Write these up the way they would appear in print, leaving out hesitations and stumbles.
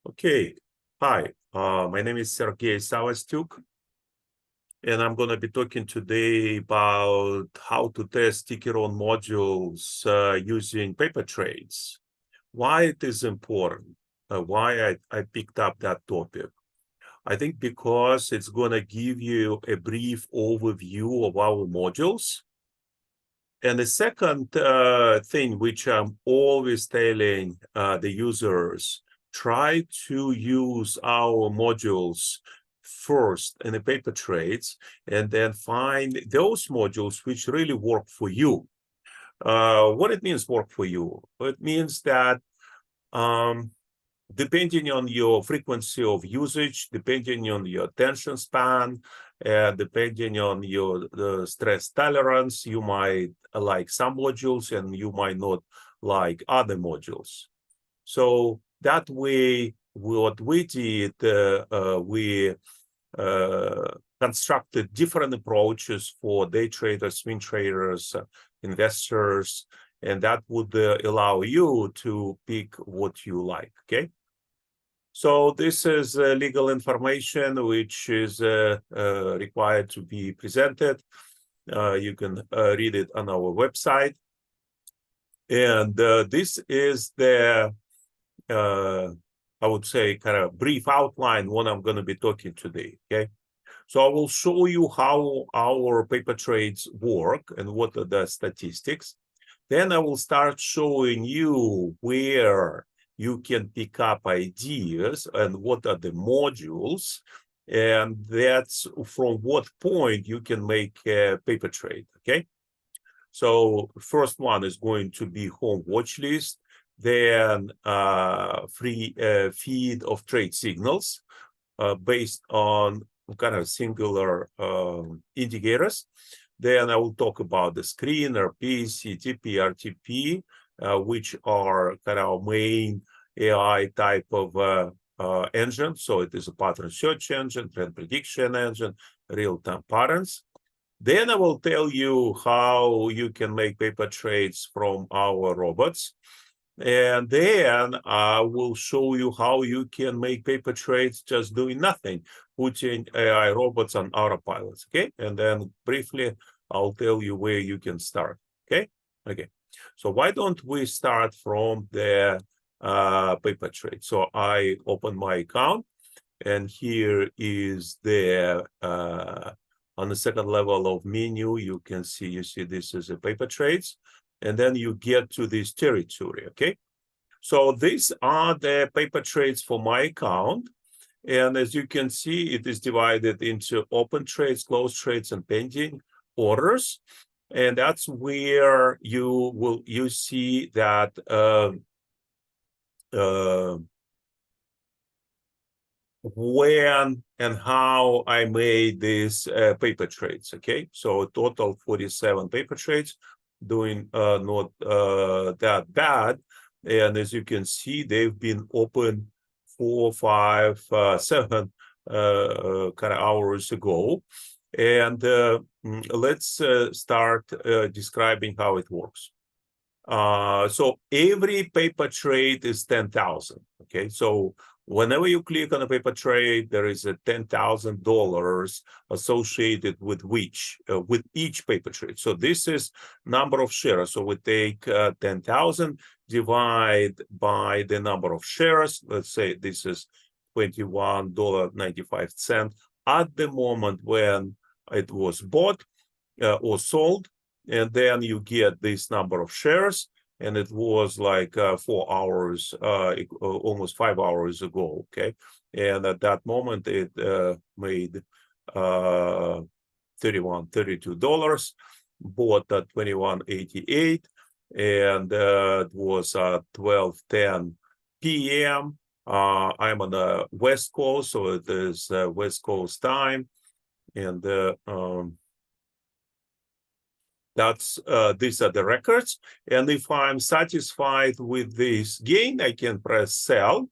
Okay, hi, my name is Sergey Savastyuk, and I'm going to be talking today about how to test Tickeron modules using paper trades. Why it is important, why I picked up that topic. I think because it's going to give you a brief overview of our modules. And the second thing which I'm always telling the users, try to use our modules first in the paper trades and then find those modules which really work for you. What it means work for you? It means that depending on your frequency of usage, depending on your attention span, depending on your stress tolerance, you might like some modules and you might not like other modules. So that way, what we did, we constructed different approaches for day traders, swing traders, investors, and that would allow you to pick what you like, okay? So this is legal information which is required to be presented. You can read it on our website. And this is the, I would say, kind of brief outline what I'm going to be talking today, okay? So I will show you how our paper trades work and what are the statistics. Then I will start showing you where you can pick up ideas and what are the modules, and that's from what point you can make a paper trade, okay? So first one is going to be home watch list, then free feed of trade signals based on kind of singular indicators. Then I will talk about the screen, RP, CTP, RTP, which are kind of main AI type of engine. So it is a pattern search engine, trend prediction engine, real-time patterns. Then I will tell you how you can make paper trades from our robots. And then I will show you how you can make paper trades just doing nothing, putting AI robots on autopilot, okay? And then briefly, I'll tell you where you can start, okay? Okay, so why don't we start from the paper trade? So I open my account, and here is the, on the second level of menu, you see this is a paper trades. And then you get to this territory, okay? So these are the paper trades for my account. And as you can see, it is divided into open trades, closed trades, and pending orders. And that's where you see that when and how I made these paper trades, okay? So total 47 paper trades, doing not that bad. And as you can see, they've been open 4, 5, 7 kind of hours ago. And let's start describing how it works. So every paper trade is 10,000, okay? So whenever you click on a paper trade, there is a $10,000 associated with each paper trade. So this is number of shares. So we take 10,000, divide by the number of shares. Let's say this is $21.95 at the moment when it was bought or sold. And then you get this number of shares, and it was like 4 hours, almost 5 hours ago, okay? And at that moment, it made $32, bought at $21.88, and it was 12:10 p.m. I'm on the West Coast, so it is West Coast time, and that's these are the records. And if I'm satisfied with this gain, I can press sell.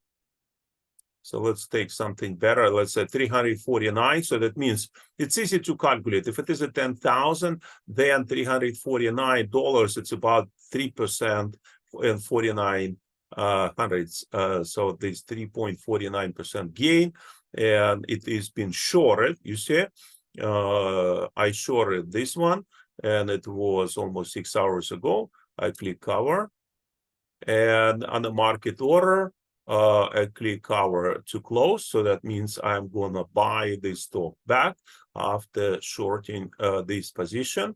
So let's take something better. Let's say 349. So that means it's easy to calculate. If it is a 10,000, then $349, it's about 3% and 49 hundreds. So this 3.49% gain, and it is been shorted. You see, I shorted this one, and it was almost 6 hours ago. I click cover, and on the market order, I click cover to close. So that means I'm gonna buy this stock back after shorting this position,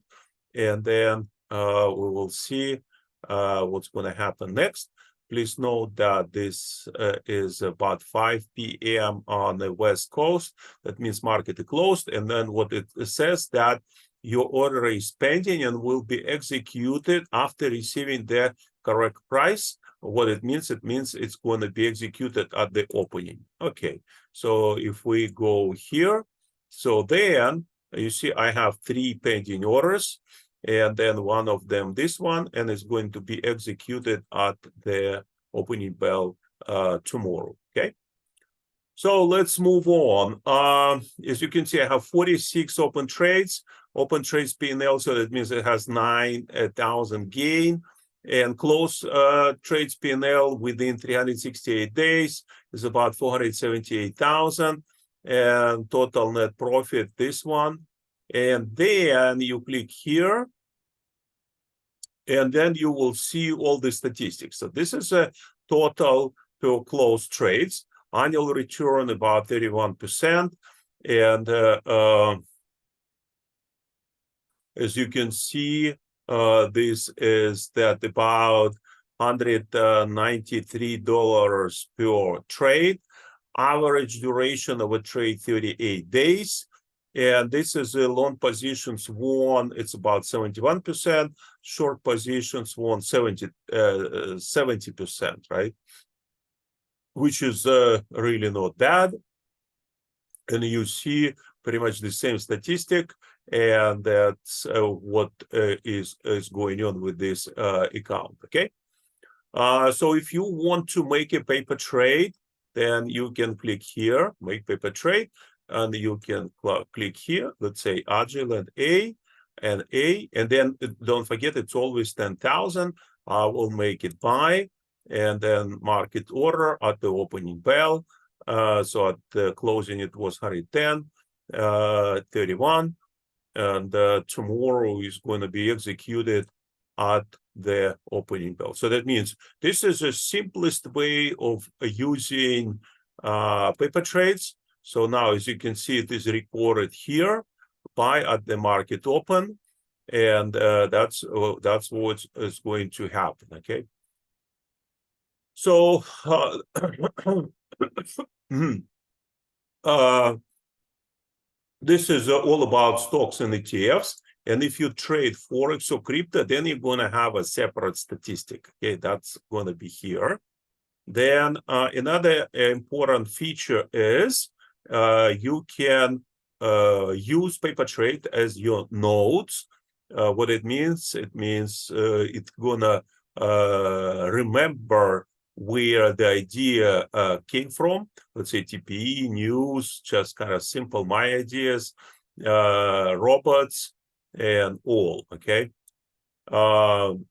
and then we will see what's going to happen next. Please note that this is about 5 p.m. on the West Coast. That means market is closed. And then what it says that your order is pending and will be executed after receiving the correct price. What it means it's going to be executed at the opening. Okay, so if we go here, so then you see I have 3 pending orders, and then one of them, this one, and it's going to be executed at the opening bell tomorrow. Okay, so let's move on. As you can see, I have 46 open trades P&L, so that means it has 9,000 gain, and close trades P&L within 368 days is about 478,000, and total net profit, this one. And then you click here, and then you will see all the statistics. So this is a total per closed trades, annual return about 31%. And as you can see, this is that about $193 per trade. Average duration of a trade 38 days. And this is a long positions won, it's about 71%. Short positions won 70%, right? Which is really not bad. And you see pretty much the same statistic, and that's what is going on with this account. Okay, so if you want to make a paper trade, then you can click here, make paper trade, and you can click here, let's say Agile and then don't forget it's always 10,000. I will make it buy, and then market order at the opening bell. So at the closing it was 110, 31, and tomorrow is going to be executed at the opening bell. So that means this is the simplest way of using paper trades. So now, as you can see, it is recorded here, buy at the market open, and that's what is going to happen. Okay. So this is all about stocks and ETFs. And if you trade Forex or crypto, then you're going to have a separate statistic. Okay, that's going to be here. Then another important feature is you can use paper trade as your nodes. What it means it's going to remember where the idea came from. Let's say TPE, news, just kind of simple my ideas, robots, and all. Okay. And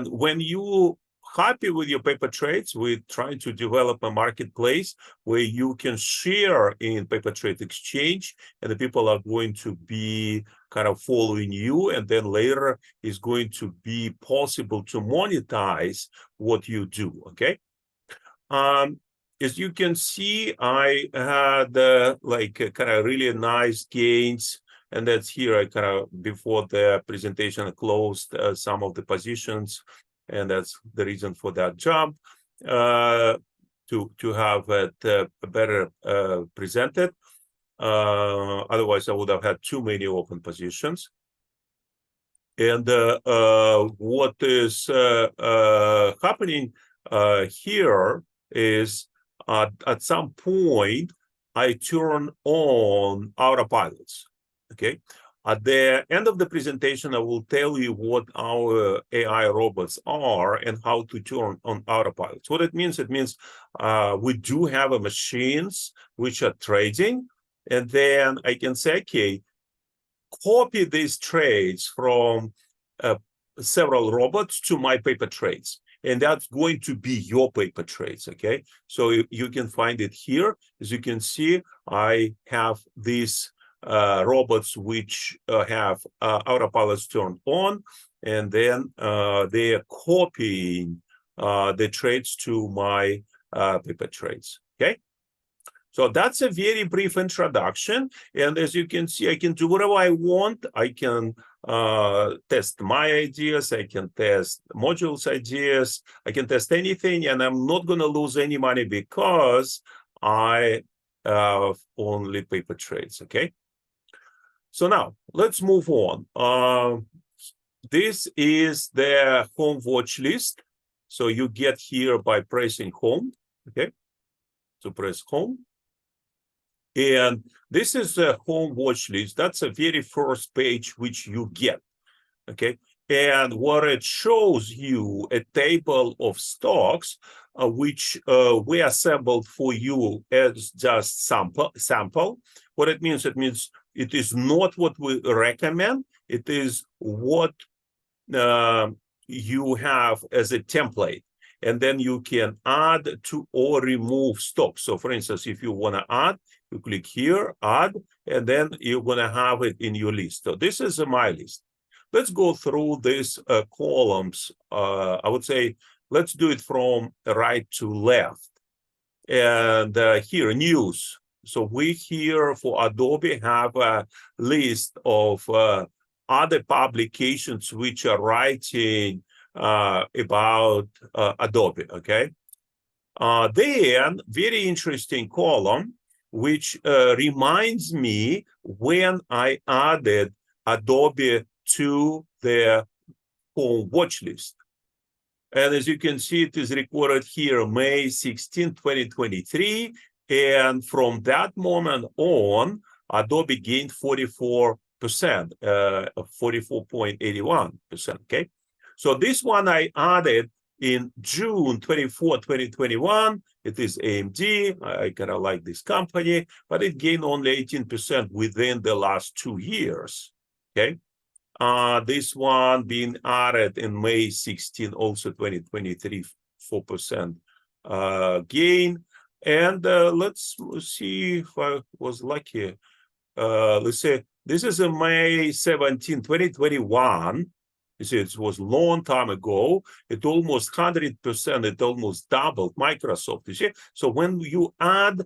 when you happy with your paper trades, we try to develop a marketplace where you can share in paper trade exchange, and the people are going to be kind of following you, and then later is going to be possible to monetize what you do. Okay. As you can see, I had kind of really nice gains, and that's here. I kind of before the presentation closed some of the positions, and that's the reason for that jump, to have it better presented. Otherwise, I would have had too many open positions. And what is happening here is at some point I turn on autopilots. Okay. At the end of the presentation, I will tell you what our AI robots are and how to turn on autopilots. What it means we do have machines which are trading, and then I can say, okay, copy these trades from several robots to my paper trades. and that's going to be your paper trades, okay? So you can find it here. As you can see, I have these robots which have autopilots turned on, and then they are copying the trades to my paper trades, okay? So that's a very brief introduction. And as you can see, I can do whatever I want. I can test my ideas. I can test modules ideas. I can test anything, and I'm not going to lose any money because I have only paper trades, okay? So now let's move on. This is the home watch list. So you get here by pressing home, okay? So press home. And this is a home watch list. That's the very first page which you get, okay? And what it shows you a table of stocks which we assembled for you as just sample. What it means it is not what we recommend. It is what you have as a template. And then you can add to or remove stocks. So for instance, if you want to add, you click here, add, and then you're going to have it in your list. So this is my list. Let's go through these columns. I would say, let's do it from right to left. And here, news. So we here for Adobe have a list of other publications which are writing about Adobe, okay? Then, very interesting column, which reminds me when I added Adobe to the home watch list. And as you can see, it is recorded here, May 16, 2023. And from that moment on, Adobe gained 44%, 44.81%, okay? So this one I added in June 24, 2021. It is AMD. I kind of like this company, but it gained only 18% within the last 2 years, okay? This one being added in May 16, also 2023, 4% gain. And let's see if I was lucky. Let's say this is a May 17, 2021. You see, it was a long time ago. It almost 100%, it almost doubled Microsoft, you see. So when you add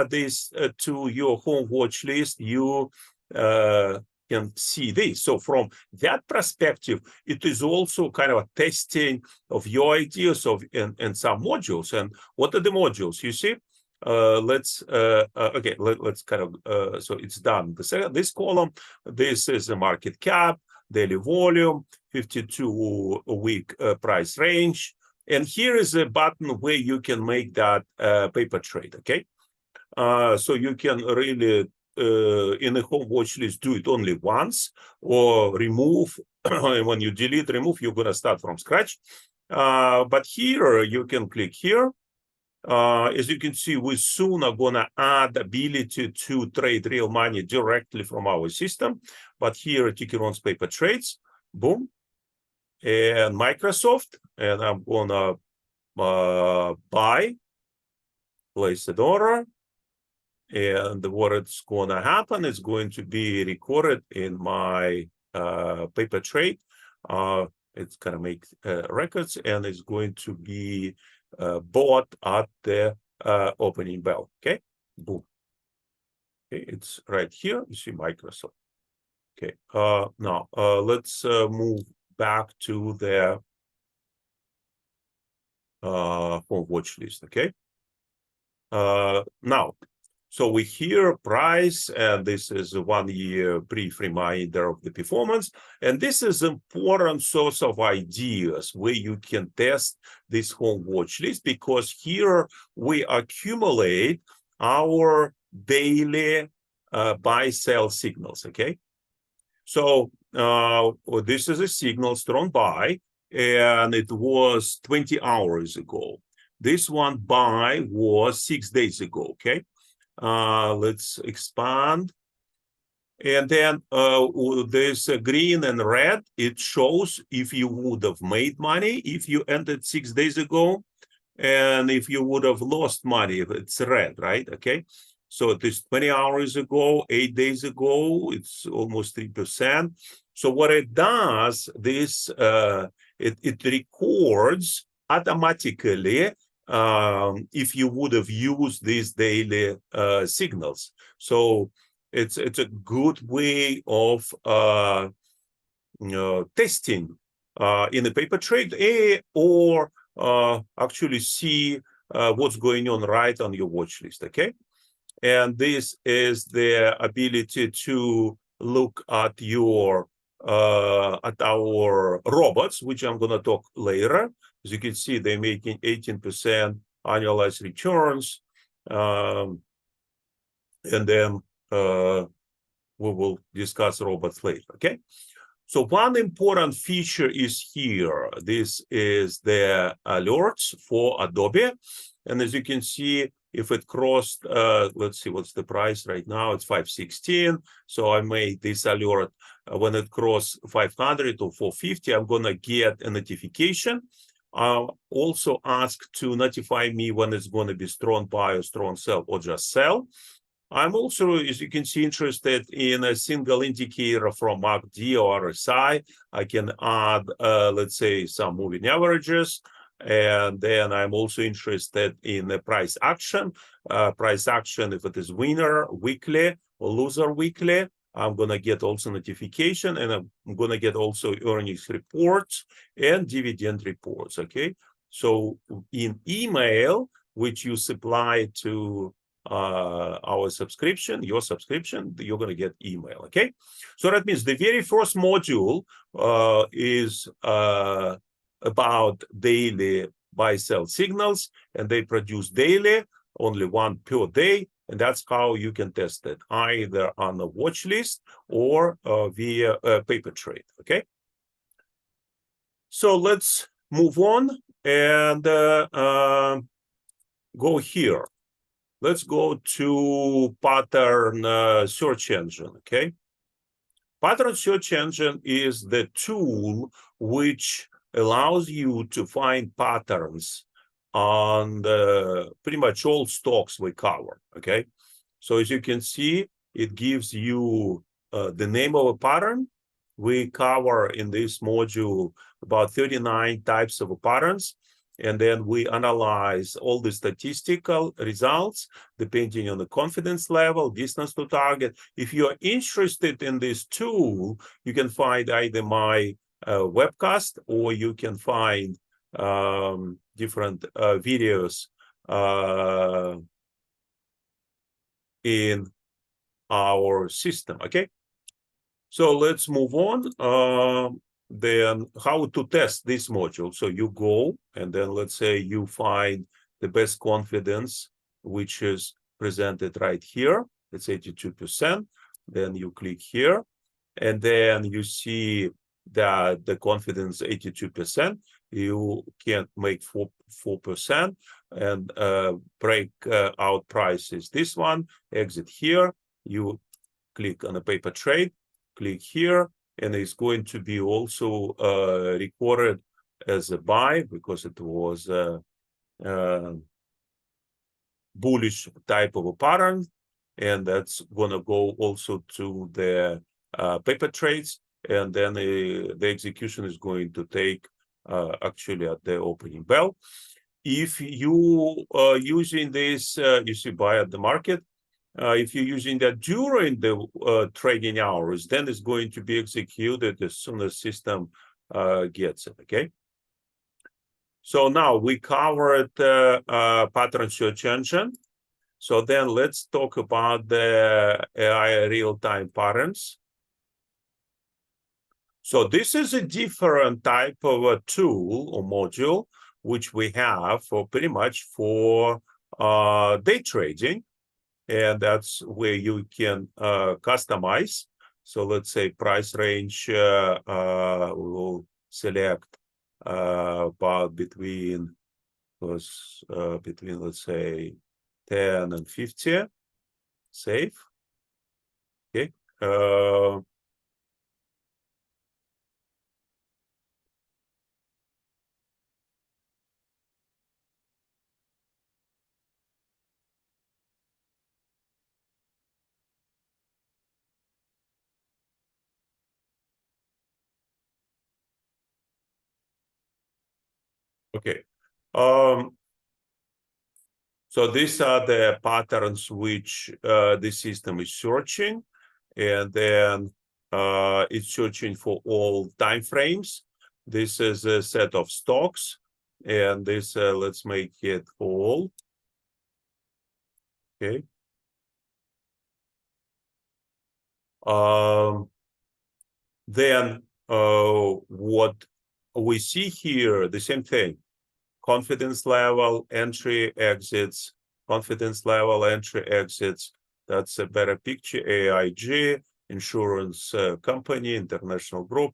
this to your home watch list, you can see this. So from that perspective, it is also kind of a testing of your ideas of and some modules. And what are the modules? You see, let's kind of so it's done. This column, this is the market cap, daily volume, 52-week price range, and here is a button where you can make that paper trade. Okay, so you can really in a home watch list do it only once, or remove. And when you delete, remove, you're gonna start from scratch. But here you can click here. As you can see, we soon are gonna add ability to trade real money directly from our system. But here at Tickeron's paper trades, boom, and Microsoft, and I'm gonna buy, place an order. And what it's going to happen is going to be recorded in my paper trade. It's going to make records, and it's going to be bought at the opening bell. Okay, boom. Okay, it's right here. You see Microsoft. Okay, now let's move back to the home watch list. Okay, now. So we hear price, and this is a 1-year brief reminder of the performance. And this is important source of ideas where you can test this home watch list, because here we accumulate our daily buy-sell signals, okay? So this is a signal strong buy, and it was 20 hours ago. This one buy was 6 days ago, okay? Let's expand, And then there's green and red. It shows if you would have made money if you entered 6 days ago, and if you would have lost money, if it's red, right? Okay. So it is 20 hours ago, 8 days ago, it's almost 3%. So what it does, this it records automatically if you would have used these daily signals. So it's a good way of testing in a paper trade or actually see what's going on right on your watch list. Okay. And this is the ability to look at your at our robots, which I'm going to talk later. As you can see, they're making 18% annualized returns. And then we will discuss robots later. Okay. So one important feature is here. This is the alerts for Adobe. And as you can see, if it crossed, let's see, what's the price right now? It's 516. So I made this alert when it crossed 500 or 450, I'm going to get a notification. Also ask to notify me when it's going to be strong buy or strong sell or just sell. I'm also, as you can see, interested in a single indicator from MACD or RSI. I can add, let's say, some moving averages. And then I'm also interested in the price action. Price action, if it is winner weekly or loser weekly, I'm going to get also notification, and I'm going to get also earnings reports and dividend reports. Okay. So in email, which you supply to our subscription, your subscription, you're going to get email. Okay. So that means the very first module is about daily buy sell signals, and they produce daily, only one per day. And that's how you can test it, either on a watch list or via a paper trade. Okay. So let's move on and go here. Let's go to pattern search engine. Okay. Pattern search engine is the tool which allows you to find patterns on pretty much all stocks we cover. Okay. So as you can see, it gives you the name of a pattern. We cover in this module about 39 types of patterns. And then we analyze all the statistical results depending on the confidence level, distance to target. If you're interested in this tool, you can find either my webcast, or you can find different videos in our system. Okay. So let's move on. Then how to test this module. So you go, and then let's say you find the best confidence, which is presented right here. It's 82%. Then you click here, and then you see that the confidence 82%. You can make 4%, and break out price is this one. Exit here. You click on a paper trade. Click here, and it's going to be also recorded as a buy because it was a bullish type of a pattern, and that's going to go also to the paper trades, and then the execution is going to take actually at the opening bell. If you are using this, you see buy at the market. If you're using that during the trading hours, then it's going to be executed as soon as system gets it. Okay. So now we covered pattern search engine. So then let's talk about the AI real-time patterns. So this is a different type of a tool or module which we have for pretty much for day trading. And that's where you can customize. So let's say price range, we will select about between, let's say 10 and 50, save. Okay, Okay. So these are the patterns which the system is searching, and then it's searching for all time frames. This is a set of stocks, and this let's make it all. Okay. Then what we see here, the same thing. Confidence level, entry, exits, confidence level, entry, exits. That's a better picture. AIG, insurance company, international group,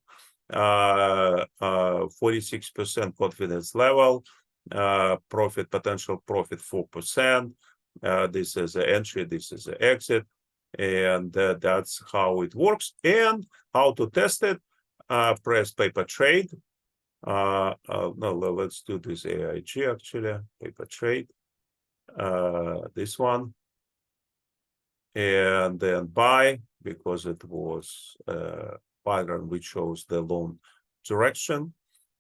46% confidence level, potential profit 4%. This is an entry, this is an exit. And that's how it works. And how to test it, press paper trade. No, let's do this AIG actually, paper trade, this one, and then buy, because it was pattern which shows the long direction,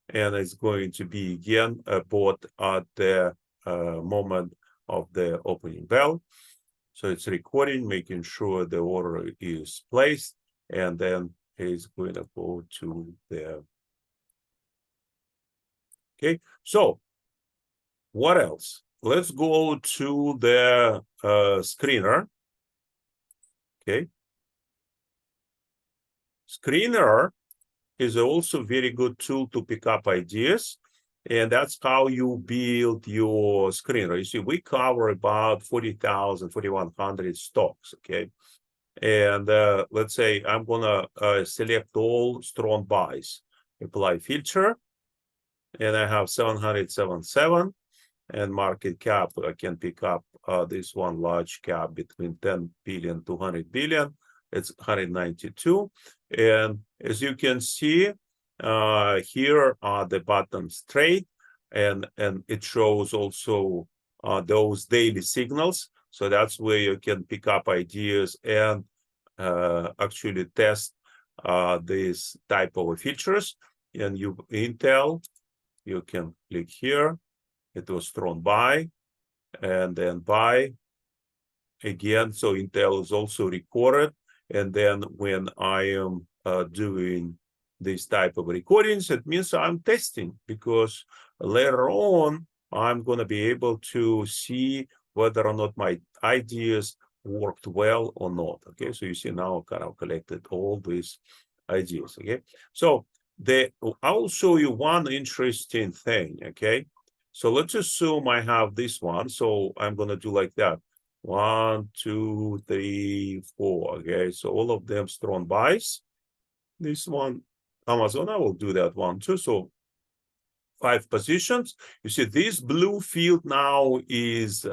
and it's going to be again bought at the moment of the opening bell. So it's recording, making sure the order is placed, and then it's going to go to the. Okay, so what else? Let's go to the screener. Okay. Screener is also a very good tool to pick up ideas. And that's how you build your screener. You see, we cover about 40,000, 4,100 stocks, okay? And let's say I'm gonna select all strong buys, apply filter, and I have 777. And market cap, I can pick up this one large cap between 10 billion to 100 billion. It's 192. And as you can see, here are the buttons trade, and it shows also those daily signals. So that's where you can pick up ideas and actually test this type of features. And Intel, you can click here. It was strong buy, and then buy again. So Intel is also recorded. And then when I am doing this type of recordings, it means I'm testing, because later on, I'm going to be able to see whether or not my ideas worked well or not. Okay, so you see now I kind of collected all these ideas. Okay, so I will show you one interesting thing. Okay. So let's assume I have this one. So I'm going to do like that. 1, 2, 3, 4. Okay. So all of them strong buys. This one, Amazon, I will do that one too. So 5 positions. You see, this blue field now is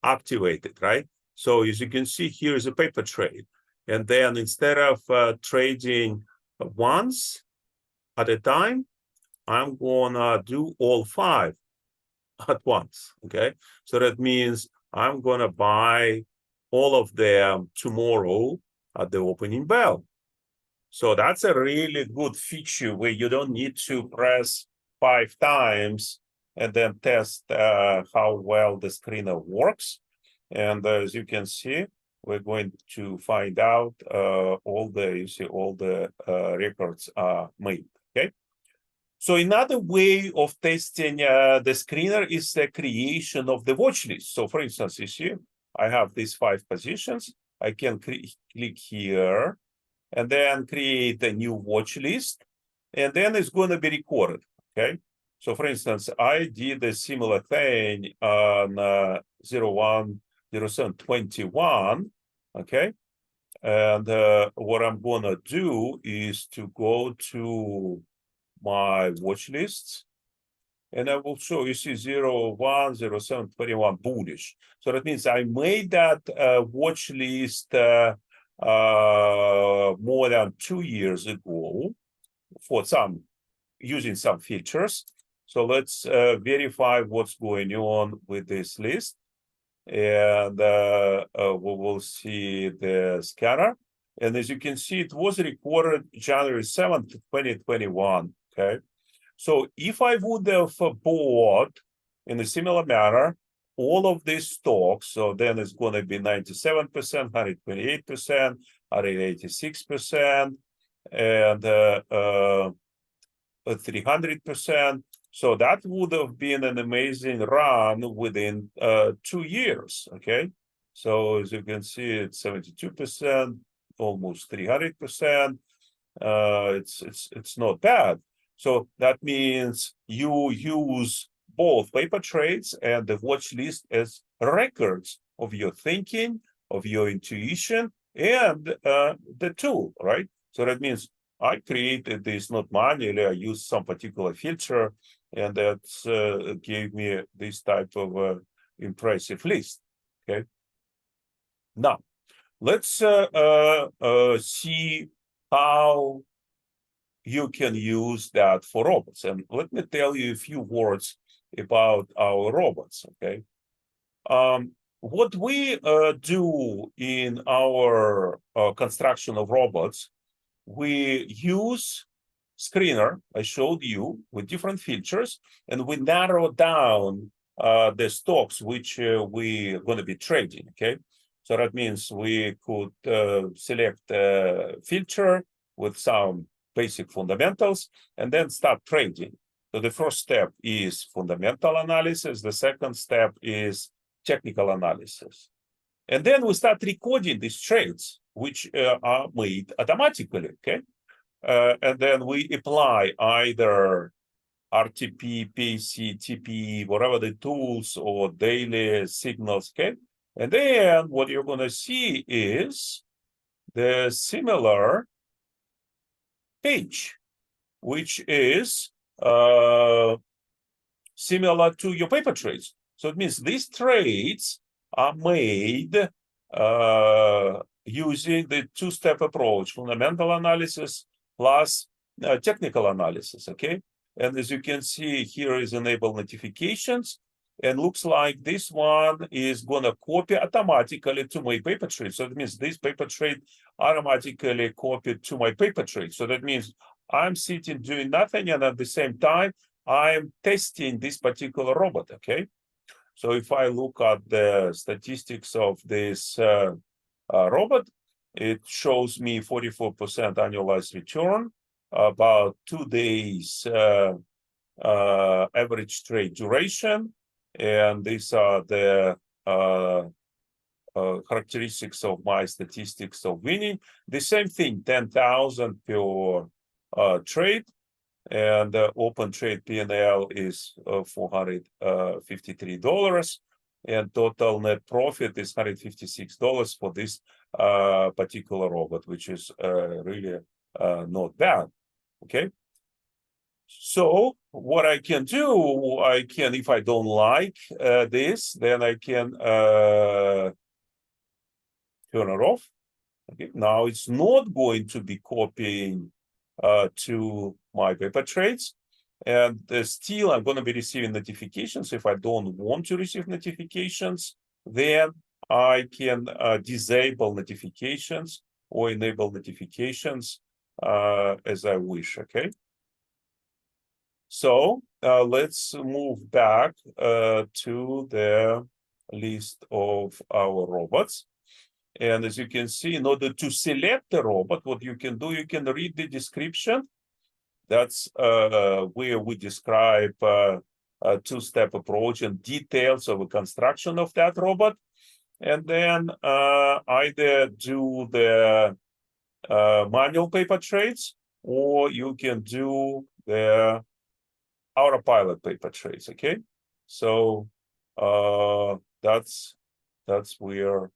activated, right? So as you can see, here is a paper trade. And then instead of trading once at a time, I'm gonna do all 5 at once. Okay, so that means I'm gonna buy all of them tomorrow at the opening bell. So that's a really good feature where you don't need to press 5 times and then test how well the screener works. And as you can see, we're going to find out all the records are made. Okay. So another way of testing the screener is the creation of the watch list. So for instance, you see, I have these 5 positions. I can click here and then create a new watch list, and then it's going to be recorded. Okay. So for instance, I did a similar thing on 01/07/21. Okay. And what I'm going to do is to go to my watch lists, and I will show you see 01/07/21 bullish. So that means I made that watch list more than 2 years ago for some using some features. So let's verify what's going on with this list. And we will see the scanner. And as you can see, it was recorded January 7th, 2021. Okay. So if I would have bought in a similar manner all of these stocks, so then it's going to be 97%, 128%, 186%, and 300%. So that would have been an amazing run within 2 years. Okay. So as you can see, it's 72%, almost 300%. It's not bad. So that means you use both paper trades and the watch list as records of your thinking, of your intuition, and the tool, right? So that means I created this not manually, I used some particular filter, and that gave me this type of impressive list, okay? Now, let's see how you can use that for robots. And let me tell you a few words about our robots, okay? What we do in our construction of robots, we use screener, I showed you, with different features, and we narrow down the stocks which we're going to be trading, okay? So that means we could select a filter with some basic fundamentals and then start trading. So the first step is fundamental analysis. The second step is technical analysis. And then we start recording these trades, which are made automatically, okay? And then we apply either RTP, PC, TP, whatever the tools or daily signals, okay? And then what you're going to see is the similar page, which is similar to your paper trades. So it means these trades are made using the two-step approach, fundamental analysis plus technical analysis, okay? And as you can see, here is enable notifications, and looks like this one is going to copy automatically to my paper trade. So that means this paper trade automatically copied to my paper trade. So that means I'm sitting doing nothing, and at the same time, I'm testing this particular robot, okay? So if I look at the statistics of this robot, it shows me 44% annualized return, about 2 days average trade duration, and these are the characteristics of my statistics of winning. The same thing, 10,000 per trade, and open trade P&L is $453, and total net profit is $156 for this particular robot, which is really not bad, okay? So what I can do, if I don't like this, then I can turn it off. Okay, now it's not going to be copying to my paper trades, and still I'm going to be receiving notifications. If I don't want to receive notifications, then I can disable notifications or enable notifications as I wish, okay? So let's move back to the list of our robots. And as you can see, in order to select the robot, what you can do, you can read the description. That's where we describe a two-step approach and details of the construction of that robot. And then either do the manual paper trades, or you can do the Autopilot paper trades, okay? So that's where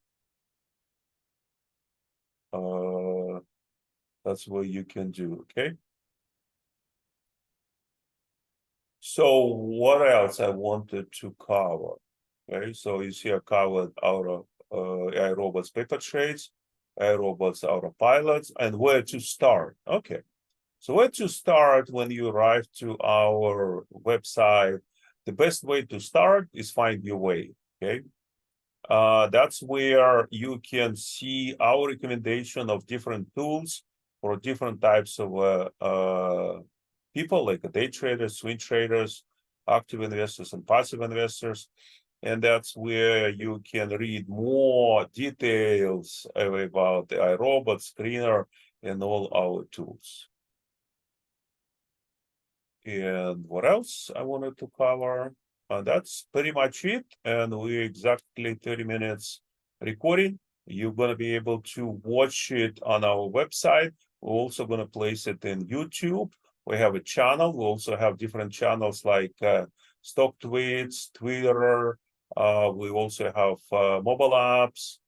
you can do, okay? So what else I wanted to cover? Okay, so you see I covered our AI robots paper trades. iRobots, Autopilots, and where to start. Okay, so where to start when you arrive to our website? The best way to start is find your way, okay? That's where you can see our recommendation of different tools for different types of people, like day traders, swing traders, active investors, and passive investors. And that's where you can read more details about the iRobot, Screener, and all our tools. And what else I wanted to cover? That's pretty much it. And we're exactly 30 minutes recording. You're going to be able to watch it on our website. We're also going to place it in YouTube. We have a channel. We also have different channels like Stock Tweets, Twitter. We also have mobile apps.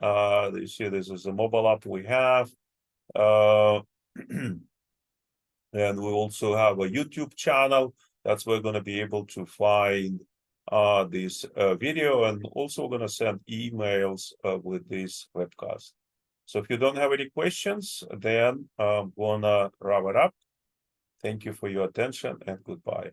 You see, this is a mobile app we have. And we also have a YouTube channel. That's where we're going to be able to find this video, and also we're going to send emails with this webcast. So if you don't have any questions, then I'm going to wrap it up. Thank you for your attention, and goodbye.